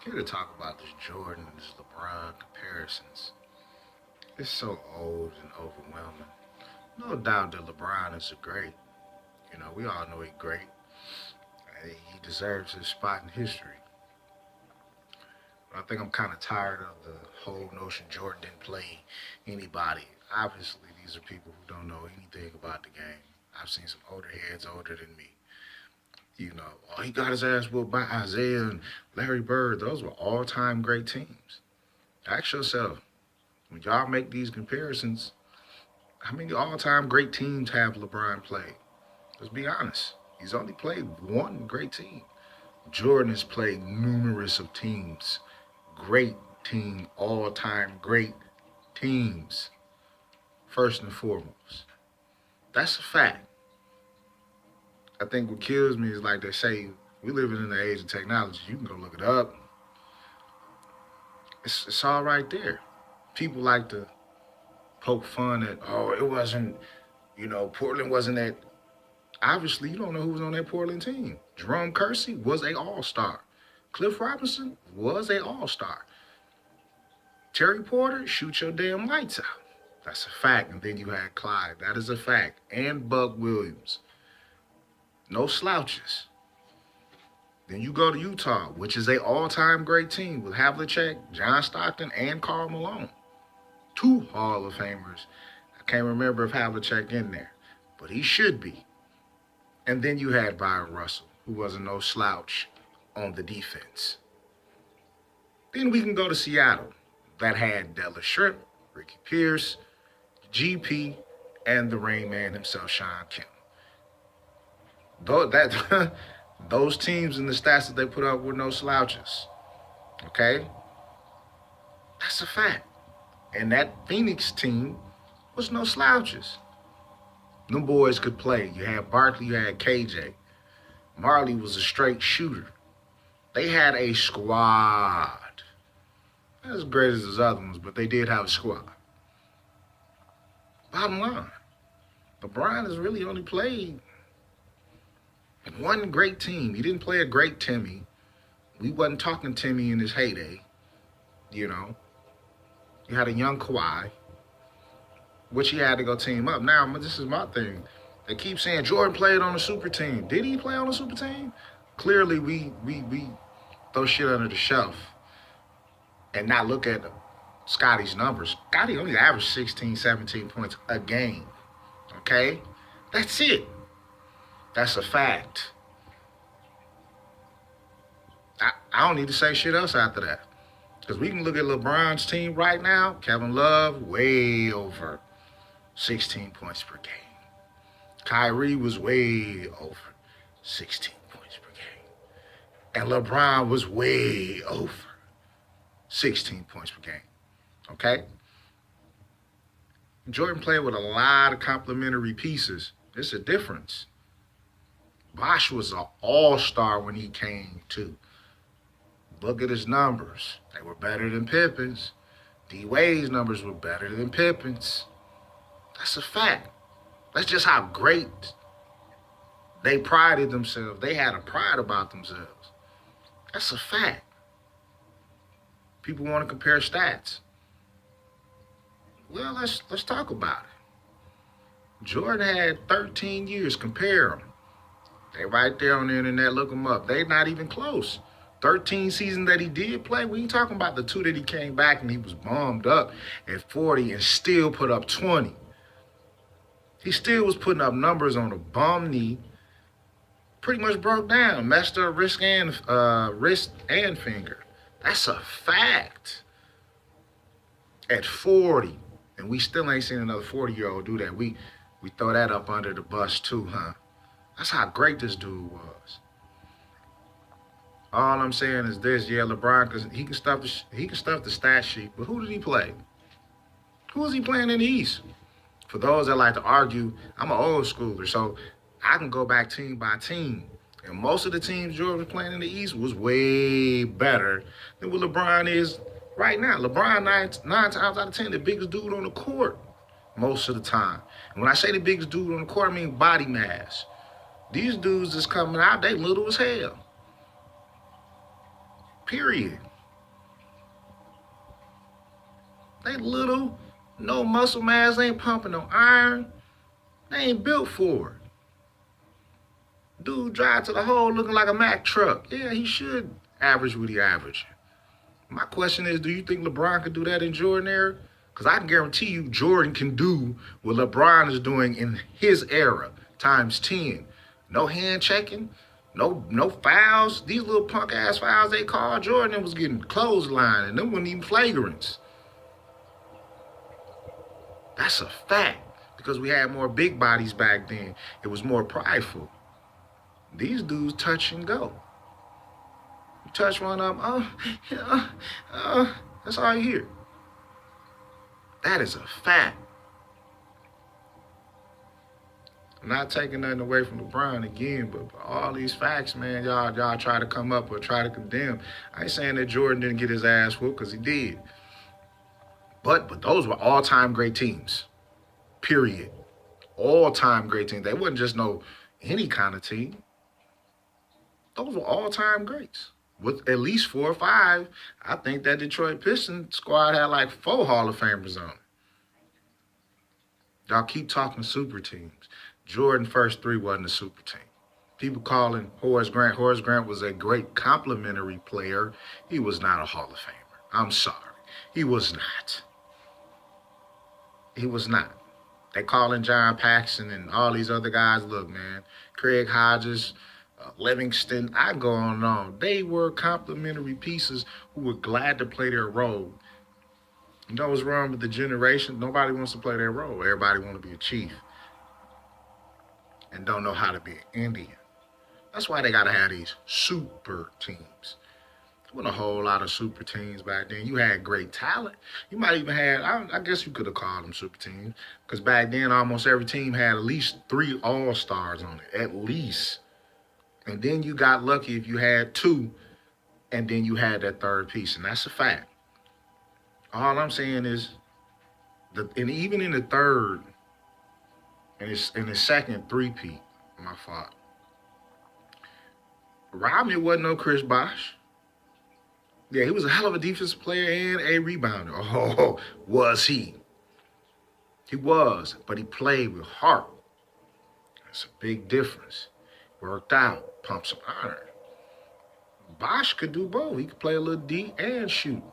Here to talk about this Jordan and this LeBron comparisons. It's so old and overwhelming. No doubt that LeBron is a great. We all know he's great. He deserves his spot in history. But I think I'm kind of tired of the whole notion Jordan didn't play anybody. Obviously, these are people who don't know anything about the game. I've seen some older heads older than me. Oh, he got his ass whooped by Isaiah and Larry Bird. Those were all-time great teams. Ask yourself, when y'all make these comparisons, how many all-time great teams have LeBron played? Let's be honest. He's only played one great team. Jordan has played numerous of teams. Great team, all-time great teams, first and foremost. That's a fact. I think what kills me is like they say, we living in the age of technology. You can go look it up. It's all right there. People like to poke fun at, oh, it wasn't, Portland wasn't that. Obviously, you don't know who was on that Portland team. Jerome Kersey was a all-star. Cliff Robinson was a all-star. Terry Porter, shoot your damn lights out. That's a fact. And then you had Clyde. That is a fact. And Buck Williams. No slouches. Then you go to Utah, which is a all-time great team with Havlicek, John Stockton, and Karl Malone. Two Hall of Famers. I can't remember if Havlicek in there, but he should be. And then you had Byron Russell, who wasn't no slouch on the defense. Then we can go to Seattle. That had Della Shrimp, Ricky Pierce, GP, and the Rain Man himself, Sean Kemp. Those teams and the stats that they put up were no slouches. Okay? That's a fact. And that Phoenix team was no slouches. Them boys could play. You had Barkley, you had KJ. Marley was a straight shooter. They had a squad. Not as great as those other ones, but they did have a squad. Bottom line, LeBron has really only played one great team. He didn't play a great Timmy. We wasn't talking Timmy in his heyday. You had a young Kawhi, which he had to go team up. Now, this is my thing. They keep saying Jordan played on a super team. Did he play on a super team? Clearly, we throw shit under the shelf and not look at Scotty's numbers. Scotty only averaged 16, 17 points a game. Okay? That's it. That's a fact. I don't need to say shit else after that. Because we can look at LeBron's team right now. Kevin Love, way over 16 points per game. Kyrie was way over 16 points per game. And LeBron was way over 16 points per game. Okay? Jordan played with a lot of complementary pieces. It's a difference. Bosh was an all-star when he came too. Look at his numbers. They were better than Pippen's. D-Wade's numbers were better than Pippen's. That's a fact. That's just how great they prided themselves. They had a pride about themselves. That's a fact. People want to compare stats. Well, let's talk about it. Jordan had 13 years. Compare them. They right there on the internet. Look them up. They not even close. 13 seasons that he did play, we ain't talking about the two that he came back and he was bombed up at 40 and still put up 20. He still was putting up numbers on a bum knee. Pretty much broke down, messed up wrist and finger. That's a fact. At 40, and we still ain't seen another 40-year-old do that. We throw that up under the bus too, huh? That's how great this dude was. All I'm saying is this, yeah, LeBron, because he can stuff the stat sheet, but who did he play? Who was he playing in the East? For those that like to argue, I'm an old schooler, so I can go back team by team. And most of the teams Jordan was playing in the East was way better than what LeBron is right now. LeBron, nine times out of 10, the biggest dude on the court most of the time. And when I say the biggest dude on the court, I mean body mass. These dudes that's coming out, they little as hell. Period. They little, no muscle mass, they ain't pumping no iron. They ain't built for it. Dude drive to the hole looking like a Mack truck. Yeah, he should average what he averaged. My question is, do you think LeBron could do that in Jordan era? Because I can guarantee you Jordan can do what LeBron is doing in his era, times 10. No hand checking, no fouls. These little punk ass fouls they call, Jordan was getting clothesline, and them wasn't even flagrants. That's a fact. Because we had more big bodies back then. It was more prideful. These dudes touch and go. You touch one of them, that's all you hear. That is a fact. I'm not taking nothing away from LeBron again, but all these facts, man, y'all try to come up or try to condemn. I ain't saying that Jordan didn't get his ass whooped, because he did. But those were all-time great teams. Period. All-time great teams. They wasn't just any kind of team. Those were all-time greats. With at least 4 or 5, I think that Detroit Pistons squad had like 4 Hall of Famers on it. Y'all keep talking super teams. Jordan first 3 wasn't a super team. People calling Horace Grant. Horace Grant was a great complimentary player. He was not a Hall of Famer. I'm sorry. He was not. He was not. They calling John Paxson and all these other guys. Look, man, Craig Hodges, Livingston, I go on and on. They were complimentary pieces who were glad to play their role. You know what's wrong with the generation? Nobody wants to play their role. Everybody want to be a chief and don't know how to be an Indian. That's why they got to have these super teams. There wasn't a whole lot of super teams back then. You had great talent. You might even have, I guess you could have called them super teams, because back then almost every team had at least 3 all-stars on it, at least. And then you got lucky if you had 2, and then you had that third piece, and that's a fact. All I'm saying is, and even in the third, and in the second three-peat, my fault, Rodney wasn't no Chris Bosh. Yeah, he was a hell of a defensive player and a rebounder. Oh, was he? He was, but he played with heart. That's a big difference. Worked out, pumped some iron. Bosh could do both. He could play a little D and shoot.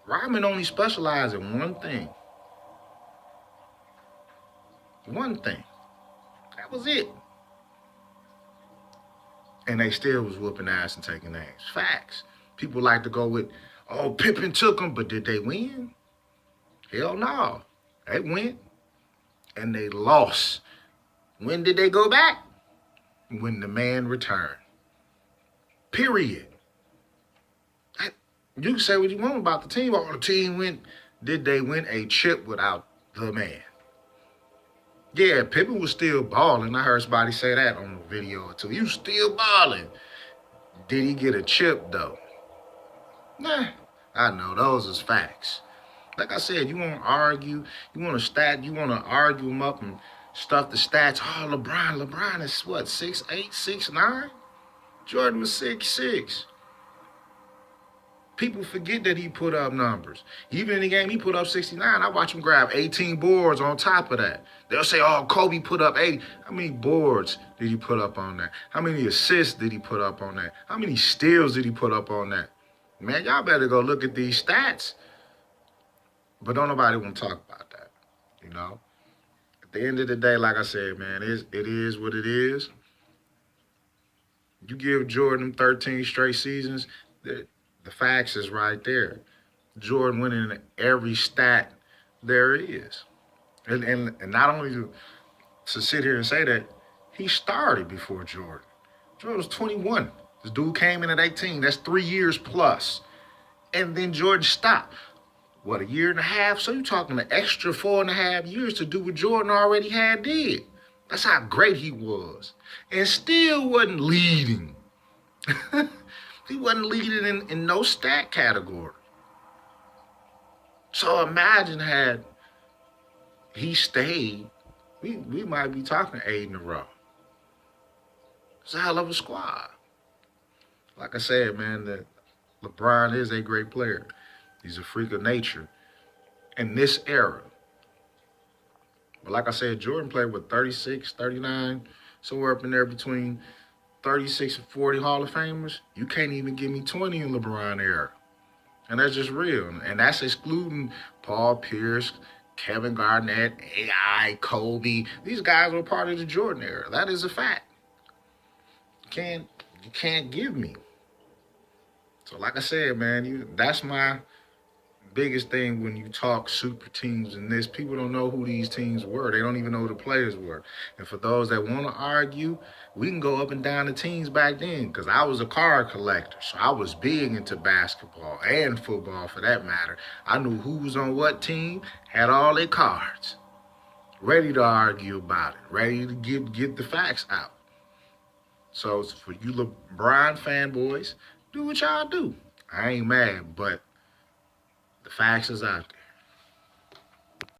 Rodman only specialized in one thing. One thing. That was it. And they still was whooping ass and taking names. Facts. People like to go with, oh, Pippen took them, but did they win? Hell no. They went, and they lost. When did they go back? When the man returned. Period. You can say what you want about the team. Oh, the team went. Did they win a chip without the man? Yeah, Pippen was still balling. I heard somebody say that on a video or two. You still balling. Did he get a chip, though? Nah, I know. Those is facts. Like I said, you want to argue, you want to argue them up and stuff the stats. Oh, LeBron is what, 6'8", 6'9"? Jordan was 6'6". People forget that he put up numbers. Even in the game, he put up 69. I watch him grab 18 boards on top of that. They'll say, oh, Kobe put up 80. How many boards did he put up on that? How many assists did he put up on that? How many steals did he put up on that? Man, y'all better go look at these stats. But don't nobody want to talk about that, you know? At the end of the day, like I said, man, it is what it is. You give Jordan 13 straight seasons, the facts is right there. Jordan winning in every stat there is. And not only to sit here and say that, he started before Jordan. Jordan was 21. This dude came in at 18. That's 3 years plus. And then Jordan stopped. What, a year and a half? So you're talking an extra 4.5 years to do what Jordan already did. That's how great he was. And still wasn't leading. He wasn't leading in no stat category. So imagine had he stayed, we might be talking 8 in a row. It's a hell of a squad. Like I said, man, that LeBron is a great player. He's a freak of nature. in this era. But like I said, Jordan played with 36, 39, somewhere up in there between 36 and 40 Hall of Famers. You can't even give me 20 in LeBron era. And that's just real. And that's excluding Paul Pierce, Kevin Garnett, AI, Kobe. These guys were part of the Jordan era. That is a fact. You can't give me. So like I said, man, that's my biggest thing when you talk super teams and this. People don't know who these teams were. They don't even know who the players were. And for those that want to argue, we can go up and down the teams back then because I was a card collector. So I was big into basketball and football for that matter. I knew who was on what team, had all their cards, ready to argue about it, ready to get the facts out. So for you LeBron fanboys, do what y'all do. I ain't mad, but the facts is out there.